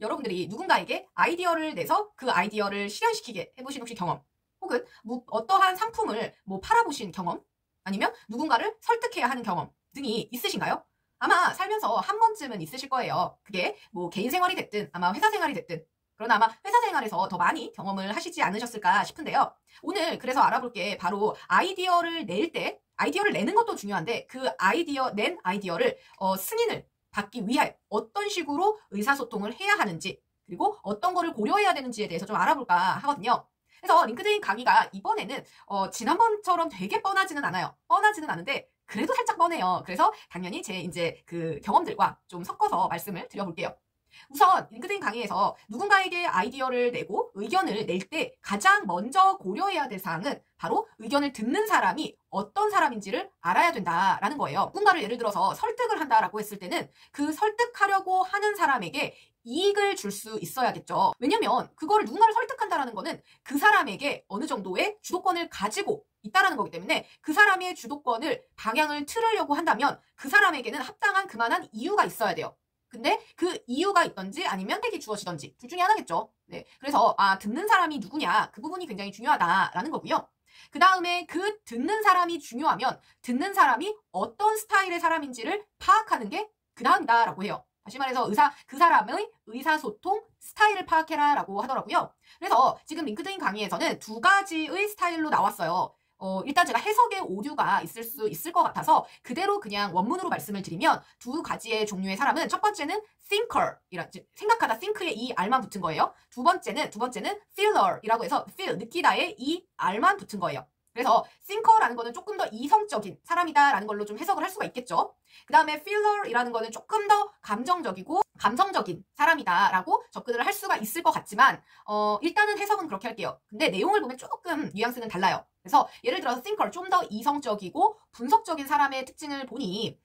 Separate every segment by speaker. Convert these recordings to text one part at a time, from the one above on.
Speaker 1: 여러분들이 누군가에게 아이디어를 내서 그 아이디어를 실현시키게 해보신 혹시 경험, 혹은 어떠한 상품을 팔아보신 경험, 아니면 누군가를 설득해야 하는 경험 등이 있으신가요? 아마 살면서 한 번쯤은 있으실 거예요. 그게 개인 생활이 됐든 아마 회사 생활이 됐든. 그러나 아마 회사 생활에서 더 많이 경험을 하시지 않으셨을까 싶은데요. 오늘 그래서 알아볼 게 바로 아이디어를 낼 때, 아이디어를 내는 것도 중요한데 그 낸 아이디어를 승인을 받기 위해 어떤 식으로 의사소통을 해야 하는지, 그리고 어떤 거를 고려해야 되는지에 대해서 좀 알아볼까 하거든요. 그래서 링크드인 강의가 이번에는 지난번처럼 되게 뻔하지는 않아요. 뻔하지는 않은데 그래도 살짝 뻔해요. 그래서 당연히 제 이제 그 경험들과 좀 섞어서 말씀을 드려볼게요. 우선 링크드인 강의에서 누군가에게 아이디어를 내고 의견을 낼 때 가장 먼저 고려해야 될 사항은 바로 의견을 듣는 사람이 어떤 사람인지를 알아야 된다라는 거예요. 누군가를 예를 들어서 설득을 한다라고 했을 때는 그 설득하려고 하는 사람에게 이익을 줄 수 있어야겠죠. 왜냐면 그거를 누군가를 설득한다라는 거는 그 사람에게 어느 정도의 주도권을 가지고 있다라는 거기 때문에 그 사람의 주도권을 방향을 틀으려고 한다면 그 사람에게는 합당한 그만한 이유가 있어야 돼요. 근데 그 이유가 있던지 아니면 혜택이 주어지던지 둘 중에 하나겠죠. 네, 그래서 듣는 사람이 누구냐, 그 부분이 굉장히 중요하다라는 거고요. 그 다음에 그 듣는 사람이 중요하면 듣는 사람이 어떤 스타일의 사람인지를 파악하는 게 그 다음이다라고 해요. 다시 말해서 그 사람의 의사소통 스타일을 파악해라 라고 하더라고요. 그래서 지금 링크드인 강의에서는 두 가지의 스타일로 나왔어요. 일단 제가 해석에 오류가 있을 수 있을 것 같아서 그대로 그냥 원문으로 말씀을 드리면 두 가지의 종류의 사람은, 첫 번째는 thinker, 생각하다, think에 이 R만 붙은 거예요. 두 번째는 feeler이라고 해서 feel, 느끼다에 이 R만 붙은 거예요. 그래서 thinker라는 거는 조금 더 이성적인 사람이다라는 걸로 좀 해석을 할 수가 있겠죠. 그 다음에 feeler이라는 거는 조금 더 감정적이고 감성적인 사람이다라고 접근을 할 수가 있을 것 같지만 일단은 해석은 그렇게 할게요. 근데 내용을 보면 조금 뉘앙스는 달라요. 그래서 예를 들어서 thinker, 좀 더 이성적이고 분석적인 사람의 특징을 보니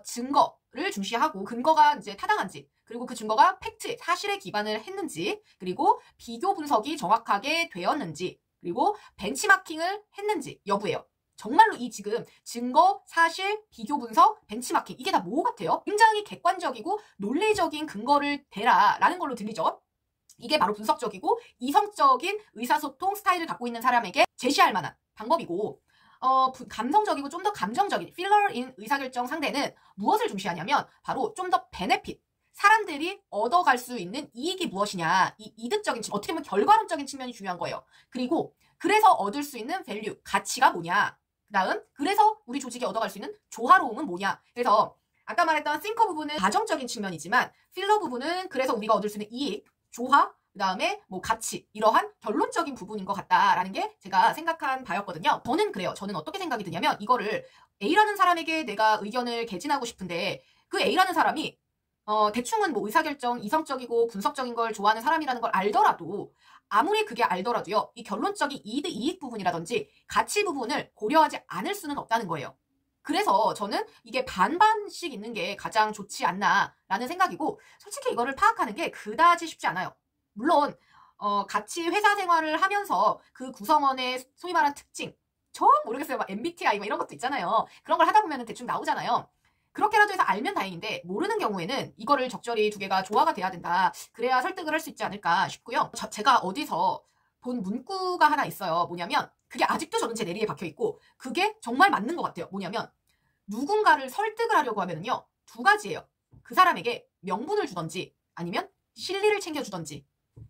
Speaker 1: 증거를 중시하고 근거가 이제 타당한지, 그리고 그 증거가 팩트, 사실에 기반을 했는지, 그리고 비교 분석이 정확하게 되었는지, 그리고 벤치마킹을 했는지 여부예요. 정말로 이 지금 증거, 사실, 비교 분석, 벤치마킹, 이게 다 뭐 같아요? 굉장히 객관적이고 논리적인 근거를 대라라는 걸로 들리죠. 이게 바로 분석적이고 이성적인 의사소통 스타일을 갖고 있는 사람에게 제시할 만한 방법이고, 감성적이고 좀 더 감정적인 필러인 의사결정 상대는 무엇을 중시하냐면 바로 좀 더 베네핏, 사람들이 얻어갈 수 있는 이익이 무엇이냐, 이 이득적인, 어떻게 보면 결과론적인 측면이 중요한 거예요. 그리고 그래서 얻을 수 있는 밸류, 가치가 뭐냐, 그 다음 그래서 우리 조직이 얻어갈 수 있는 조화로움은 뭐냐. 그래서 아까 말했던 싱커 부분은 가정적인 측면이지만 필러 부분은 그래서 우리가 얻을 수 있는 이익, 조화, 그 다음에 가치, 이러한 결론적인 부분인 것 같다라는 게 제가 생각한 바였거든요. 저는 그래요. 저는 어떻게 생각이 드냐면 이거를 A라는 사람에게 내가 의견을 개진하고 싶은데 그 A라는 사람이 대충은 의사결정, 이성적이고 분석적인 걸 좋아하는 사람이라는 걸 알더라도, 아무리 그게 알더라도요, 이 결론적인 이익 부분이라든지 가치 부분을 고려하지 않을 수는 없다는 거예요. 그래서 저는 이게 반반씩 있는 게 가장 좋지 않나라는 생각이고, 솔직히 이거를 파악하는 게 그다지 쉽지 않아요. 물론 같이 회사 생활을 하면서 그 구성원의 소위 말한 특징, 모르겠어요. MBTI 이런 것도 있잖아요. 그런 걸 하다 보면 대충 나오잖아요. 그렇게라도 해서 알면 다행인데, 모르는 경우에는 이거를 적절히 두 개가 조화가 돼야 된다. 그래야 설득을 할 수 있지 않을까 싶고요. 제가 어디서 본 문구가 하나 있어요. 뭐냐면, 그게 아직도 저는 제 내리에 박혀있고, 그게 정말 맞는 것 같아요. 뭐냐면, 누군가를 설득을 하려고 하면요, 두 가지예요. 그 사람에게 명분을 주던지, 아니면 실리를 챙겨주던지.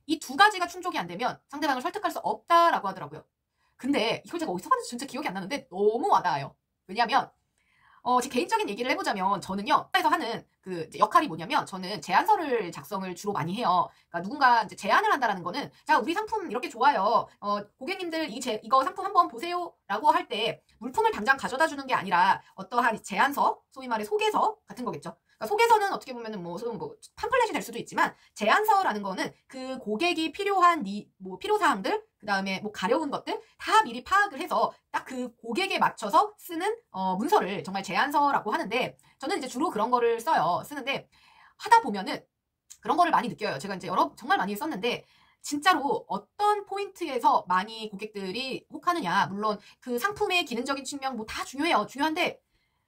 Speaker 1: 이 두 가지가 충족이 안 되면 상대방을 설득할 수 없다라고 하더라고요. 근데 이걸 제가 어디서 봤는지 진짜 기억이 안 나는데 너무 와닿아요. 왜냐하면 제 개인적인 얘기를 해보자면, 저는요, 회사에서 하는 그 역할이 뭐냐면, 저는 제안서를 작성을 주로 많이 해요. 그러니까 누군가 이제 제안을 한다라는 거는, 자, 우리 상품 이렇게 좋아요. 고객님들 이거 상품 한번 보세요. 라고 할 때, 물품을 당장 가져다 주는 게 아니라, 어떠한 제안서, 소위 말해 소개서 같은 거겠죠. 그러니까 소개서는 어떻게 보면은 팜플렛이 될 수도 있지만, 제안서라는 거는 그 고객이 필요한 필요사항들, 그 다음에 가려운 것들 다 미리 파악을 해서 딱 그 고객에 맞춰서 쓰는 문서를 정말 제안서라고 하는데, 저는 이제 주로 그런 거를 쓰는데, 하다 보면은 그런 거를 많이 느껴요. 제가 이제 정말 많이 썼는데, 진짜로 어떤 포인트에서 많이 고객들이 혹하느냐, 물론 그 상품의 기능적인 측면 다 중요해요. 중요한데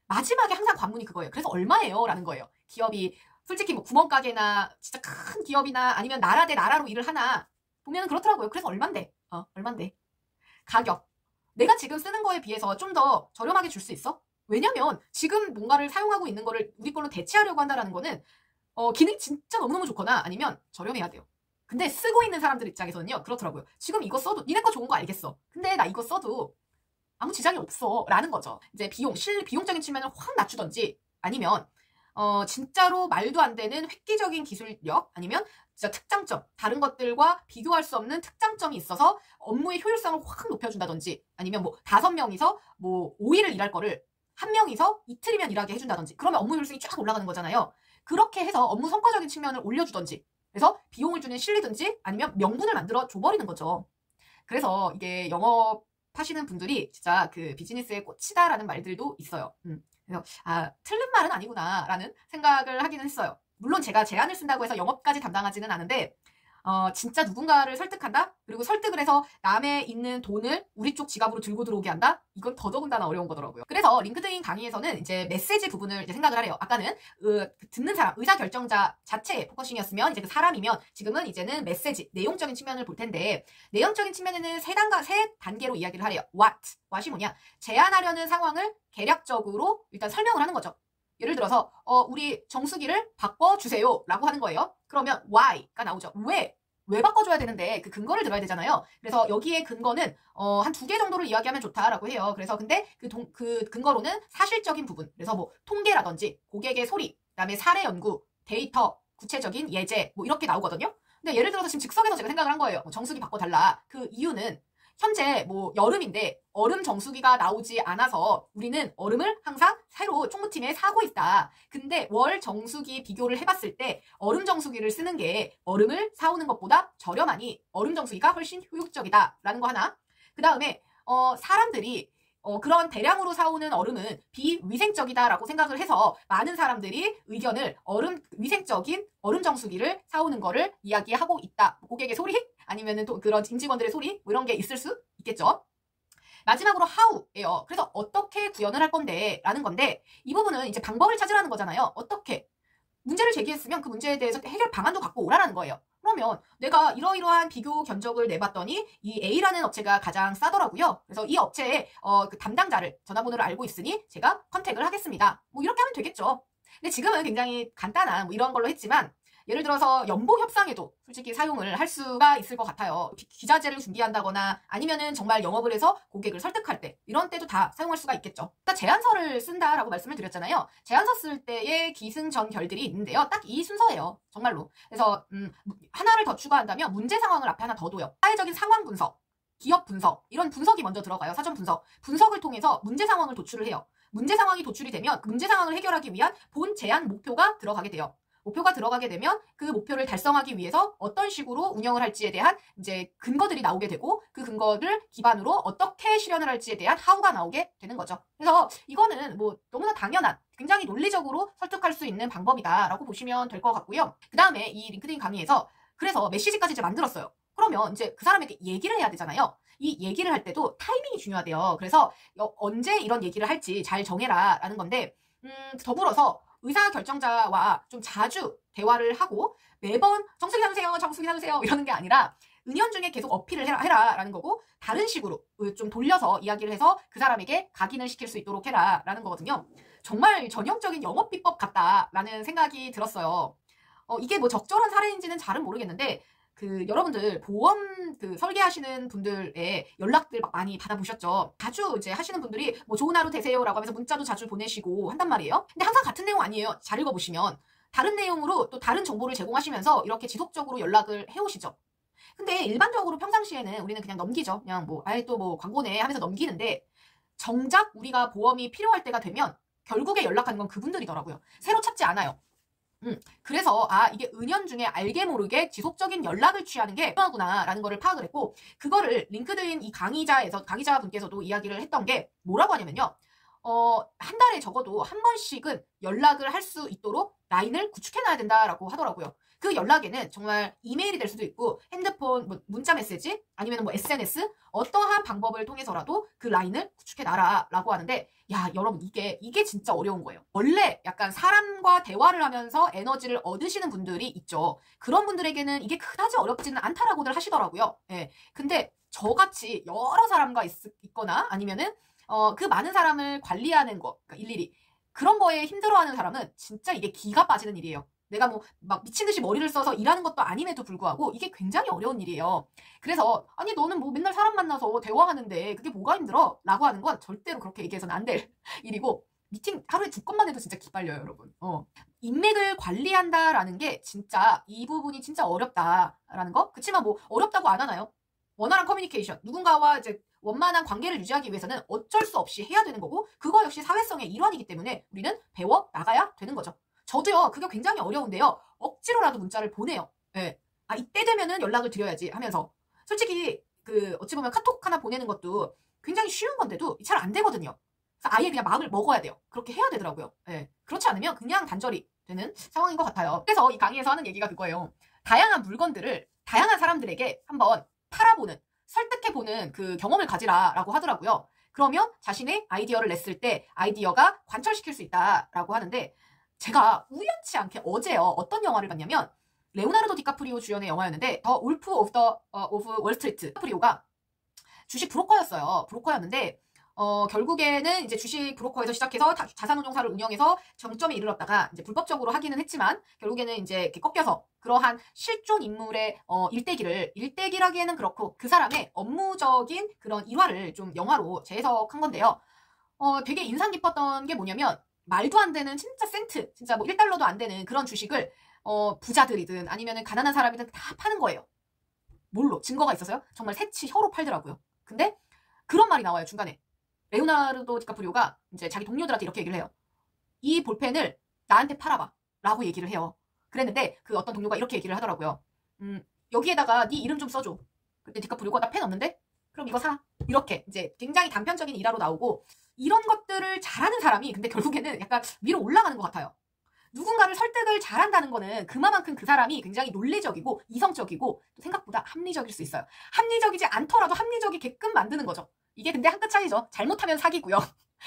Speaker 1: 마지막에 항상 관문이 그거예요. 그래서 얼마예요? 라는 거예요. 기업이 솔직히 뭐 구멍가게나 진짜 큰 기업이나 아니면 나라 대 나라로 일을 하나 보면 그렇더라고요. 그래서 얼만데? 얼만데? 가격. 내가 지금 쓰는 거에 비해서 좀 더 저렴하게 줄 수 있어? 왜냐면 지금 뭔가를 사용하고 있는 거를 우리 걸로 대체하려고 한다는 거는 기능이 진짜 너무너무 좋거나 아니면 저렴해야 돼요. 근데 쓰고 있는 사람들 입장에서는요, 그렇더라고요. 지금 이거 써도 니네 거 좋은 거 알겠어. 근데 나 이거 써도 아무 지장이 없어 라는 거죠. 이제 비용적인 측면을 확 낮추던지 아니면 진짜로 말도 안 되는 획기적인 기술력 아니면 진짜 특장점, 다른 것들과 비교할 수 없는 특장점이 있어서 업무의 효율성을 확 높여준다든지 아니면 뭐 5명이서 뭐 5일을 일할 거를 1명이서 이틀이면 일하게 해준다든지 그러면 업무 효율성이 쫙 올라가는 거잖아요. 그렇게 해서 업무 성과적인 측면을 올려주던지 그래서 비용을 주는 실리든지 아니면 명분을 만들어 줘버리는 거죠. 그래서 이게 영업 하시는 분들이 진짜 그 비즈니스의 꽃이다라는 말들도 있어요. 그래서 틀린 말은 아니구나라는 생각을 하기는 했어요. 물론 제가 제안을 쓴다고 해서 영업까지 담당하지는 않은데 진짜 누군가를 설득한다? 그리고 설득을 해서 남의 있는 돈을 우리 쪽 지갑으로 들고 들어오게 한다? 이건 더더군다나 어려운 거더라고요. 그래서 링크드인 강의에서는 이제 메시지 부분을 이제 생각을 하래요. 아까는 듣는 사람, 의사결정자 자체의 포커싱이었으면 이제 그 사람이면 지금은 이제는 메시지, 내용적인 측면을 볼 텐데 내용적인 측면에는 세 단계로 이야기를 하래요. what이 뭐냐? 제안하려는 상황을 개략적으로 일단 설명을 하는 거죠. 예를 들어서 우리 정수기를 바꿔주세요 라고 하는 거예요. 그러면 why가 나오죠. 왜 바꿔줘야 되는데 그 근거를 들어야 되잖아요. 그래서 여기에 근거는 한 2개 정도를 이야기하면 좋다라고 해요. 그래서 근데 그 근거로는 사실적인 부분, 그래서 뭐 통계라든지 고객의 소리, 그다음에 사례 연구, 데이터, 구체적인 예제 뭐 이렇게 나오거든요. 근데 예를 들어서 지금 즉석에서 제가 생각을 한 거예요. 뭐 정수기 바꿔달라. 그 이유는 현재 뭐 여름인데 얼음 정수기가 나오지 않아서 우리는 얼음을 항상 새로 총무팀에 사고 있다. 근데 월 정수기 비교를 해봤을 때 얼음 정수기를 쓰는 게 얼음을 사오는 것보다 저렴하니 얼음 정수기가 훨씬 효율적이다라는 거 하나. 그 다음에 사람들이 그런 대량으로 사오는 얼음은 비위생적이다라고 생각을 해서 많은 사람들이 의견을 위생적인 얼음 정수기를 사오는 거를 이야기하고 있다. 고객의 소리? 아니면은 또 그런 임직원들의 소리? 뭐 이런 게 있을 수 있겠죠. 마지막으로 how예요. 그래서 어떻게 구현을 할 건데 라는 건데 이 부분은 이제 방법을 찾으라는 거잖아요. 어떻게? 문제를 제기했으면 그 문제에 대해서 해결 방안도 갖고 오라는 거예요. 그러면 내가 이러이러한 비교 견적을 내봤더니 이 A라는 업체가 가장 싸더라고요. 그래서 이 업체의 그 담당자를 전화번호를 알고 있으니 제가 컨택을 하겠습니다. 뭐 이렇게 하면 되겠죠. 근데 지금은 굉장히 간단한 뭐 이런 걸로 했지만 예를 들어서 연봉 협상에도 솔직히 사용을 할 수가 있을 것 같아요. 기자재를 준비한다거나 아니면은 정말 영업을 해서 고객을 설득할 때 이런 때도 다 사용할 수가 있겠죠. 일단 제안서를 쓴다라고 말씀을 드렸잖아요. 제안서 쓸 때의 기승전결들이 있는데요. 딱 이 순서예요. 정말로. 그래서 하나를 더 추가한다면 문제 상황을 앞에 하나 더 둬요. 사회적인 상황 분석, 기업 분석 이런 분석이 먼저 들어가요. 사전 분석. 분석을 통해서 문제 상황을 도출을 해요. 문제 상황이 도출이 되면 그 문제 상황을 해결하기 위한 본 제안 목표가 들어가게 돼요. 목표가 들어가게 되면 그 목표를 달성하기 위해서 어떤 식으로 운영을 할지에 대한 이제 근거들이 나오게 되고 그 근거를 기반으로 어떻게 실현을 할지에 대한 how가 나오게 되는 거죠. 그래서 이거는 뭐 너무나 당연한 굉장히 논리적으로 설득할 수 있는 방법이다라고 보시면 될 것 같고요. 그 다음에 이 링크드인 강의에서 그래서 메시지까지 이제 만들었어요. 그러면 이제 그 사람에게 얘기를 해야 되잖아요. 이 얘기를 할 때도 타이밍이 중요하대요. 그래서 언제 이런 얘기를 할지 잘 정해라 라는 건데 더불어서 의사결정자와 좀 자주 대화를 하고 매번 정수기 사주세요, 정수기 사주세요 이러는 게 아니라 은연중에 계속 어필을 해라라는 거고 다른 식으로 좀 돌려서 이야기를 해서 그 사람에게 각인을 시킬 수 있도록 해라라는 거거든요. 정말 전형적인 영업비법 같다라는 생각이 들었어요. 이게 뭐 적절한 사례인지는 잘은 모르겠는데 여러분들 보험 설계하시는 분들의 연락들 많이 받아보셨죠? 자주 이제 하시는 분들이 뭐 좋은 하루 되세요라고 하면서 문자도 자주 보내시고 한단 말이에요. 근데 항상 같은 내용 아니에요. 잘 읽어보시면 다른 내용으로 또 다른 정보를 제공하시면서 이렇게 지속적으로 연락을 해오시죠. 근데 일반적으로 평상시에는 우리는 그냥 넘기죠. 그냥 뭐 아예 또 뭐 광고네 하면서 넘기는데 정작 우리가 보험이 필요할 때가 되면 결국에 연락하는 건 그분들이더라고요. 새로 찾지 않아요. 그래서 이게 은연중에 알게 모르게 지속적인 연락을 취하는 게 필요하구나 라는 거를 파악을 했고 그거를 링크드인 이 강의자분께서도 이야기를 했던 게 뭐라고 하냐면요. 한 달에 적어도 한 번씩은 연락을 할 수 있도록 라인을 구축해놔야 된다라고 하더라고요. 그 연락에는 정말 이메일이 될 수도 있고 핸드폰, 뭐 문자 메시지 아니면 뭐 SNS 어떠한 방법을 통해서라도 그 라인을 구축해 놔라라고 하는데, 야 여러분 이게 진짜 어려운 거예요. 원래 약간 사람과 대화를 하면서 에너지를 얻으시는 분들이 있죠. 그런 분들에게는 이게 그다지 어렵지는 않다라고들 하시더라고요. 예. 근데 저같이 여러 사람과 있거나 아니면은 그 많은 사람을 관리하는 거, 그러니까 일일이 그런 거에 힘들어하는 사람은 진짜 이게 기가 빠지는 일이에요. 내가 뭐 막 미친 듯이 머리를 써서 일하는 것도 아님에도 불구하고 이게 굉장히 어려운 일이에요. 그래서 아니 너는 뭐 맨날 사람 만나서 대화하는데 그게 뭐가 힘들어? 라고 하는 건 절대로 그렇게 얘기해서는 안 될 일이고, 미팅 하루에 2건만 해도 진짜 기빨려요, 여러분. 인맥을 관리한다라는 게 진짜 이 부분이 진짜 어렵다라는 거. 그치만 뭐 어렵다고 안 하나요? 원활한 커뮤니케이션, 누군가와 이제 원만한 관계를 유지하기 위해서는 어쩔 수 없이 해야 되는 거고, 그거 역시 사회성의 일환이기 때문에 우리는 배워 나가야 되는 거죠. 저도요, 그게 굉장히 어려운데요, 억지로라도 문자를 보내요. 예. 아, 이때 되면은 연락을 드려야지 하면서. 솔직히, 어찌 보면 카톡 하나 보내는 것도 굉장히 쉬운 건데도 잘 안 되거든요. 그래서 아예 그냥 마음을 먹어야 돼요. 그렇게 해야 되더라고요. 예. 그렇지 않으면 그냥 단절이 되는 상황인 것 같아요. 그래서 이 강의에서 하는 얘기가 그거예요. 다양한 물건들을 다양한 사람들에게 한번 팔아보는, 설득해보는 그 경험을 가지라라고 하더라고요. 그러면 자신의 아이디어를 냈을 때 아이디어가 관철시킬 수 있다라고 하는데, 제가 우연치 않게 어제요, 어떤 영화를 봤냐면 레오나르도 디카프리오 주연의 영화였는데, 더 울프 오브 월스트리트. 디카프리오가 주식 브로커였어요. 브로커였는데 결국에는 이제 주식 브로커에서 시작해서 자산운용사를 운영해서 정점에 이르렀다가 이제 불법적으로 하기는 했지만 결국에는 이제 이렇게 꺾여서 그러한 실존 인물의 일대기라기에는 그렇고 그 사람의 업무적인 그런 일화를 좀 영화로 재해석한 건데요. 되게 인상 깊었던 게 뭐냐면, 말도 안 되는 진짜 센트, 진짜 뭐 1달러도 안 되는 그런 주식을 부자들이든 아니면은 가난한 사람이든 다 파는 거예요. 뭘로? 증거가 있어서요? 정말 새치 혀로 팔더라고요. 근데 그런 말이 나와요, 중간에. 레오나르도 디카프리오가 이제 자기 동료들한테 이렇게 얘기를 해요. 이 볼펜을 나한테 팔아봐 라고 얘기를 해요. 그랬는데 그 어떤 동료가 이렇게 얘기를 하더라고요. 여기에다가 네 이름 좀 써줘. 그때 디카프리오가 나 펜 없는데? 그럼 이거 사. 이렇게 이제 굉장히 단편적인 일화로 나오고, 이런 것들을 잘하는 사람이 근데 결국에는 약간 위로 올라가는 것 같아요. 누군가를 설득을 잘한다는 거는 그만큼 그 사람이 굉장히 논리적이고 이성적이고 또 생각보다 합리적일 수 있어요. 합리적이지 않더라도 합리적이게끔 만드는 거죠. 이게 근데 한 끗 차이죠. 잘못하면 사기고요.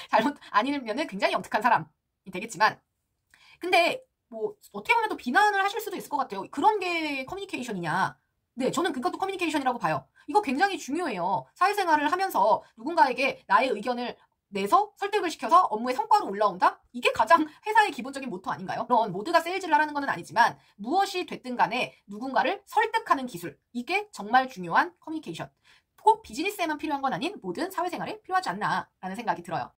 Speaker 1: 잘못 아니면은 굉장히 영특한 사람이 되겠지만, 근데 뭐 어떻게 보면 또 비난을 하실 수도 있을 것 같아요. 그런 게 커뮤니케이션이냐? 네, 저는 그것도 커뮤니케이션이라고 봐요. 이거 굉장히 중요해요. 사회생활을 하면서 누군가에게 나의 의견을 내서 설득을 시켜서 업무의 성과로 올라온다? 이게 가장 회사의 기본적인 모토 아닌가요? 물론 모두가 세일즈를 하라는 건 아니지만 무엇이 됐든 간에 누군가를 설득하는 기술, 이게 정말 중요한 커뮤니케이션. 꼭 비즈니스에만 필요한 건 아닌 모든 사회생활에 필요하지 않나 라는 생각이 들어요.